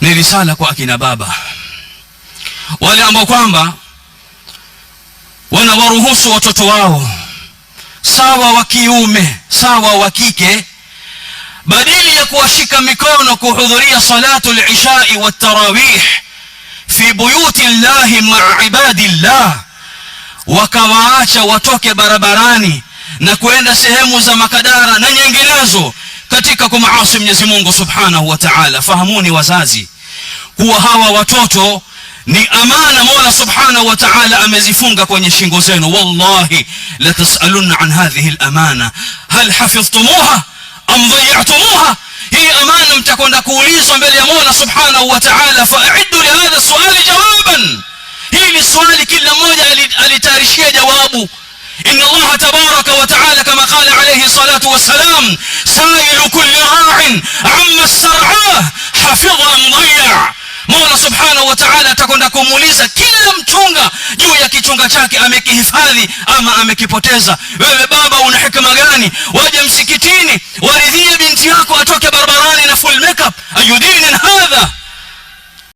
ni risala kwa akina baba wale ambao kwamba wanawaruhusu watoto wao, sawa wa kiume sawa wa kike, badili ya kuwashika mikono kuhudhuria salatul isha wa tarawih fi buyuti llahi ma'a ibadillah, wakawaacha watoke barabarani na kuenda sehemu za makadara na nyinginezo katika kumaasi Mwenyezi Mungu Subhanahu wa Ta'ala. Fahamuni wazazi kuwa hawa watoto ni amana Mola Subhanahu wa Ta'ala amezifunga kwenye shingo zenu. Wallahi la tasaluna an hadhihi al-amana hal hafidhtumuha am dhay'tumuha. Hii amana mtakwenda kuulizwa mbele ya Mola Subhanahu wa Ta'ala. Fa'iddu li hadha swali jawaban. Hii ni swali kila mmoja alitayarishia jawabu. إن الله تبارك وتعالى كما قال عليه الصلاة والسلام سائل كل راع عما استرعاه حفظ أم ضيع. Mola Subhanahu wa Ta'ala atakwenda kumuuliza kila mchunga juu ya kichunga chake, amekihifadhi ama amekipoteza. Wewe baba una hikma gani? Waje msikitini waridhia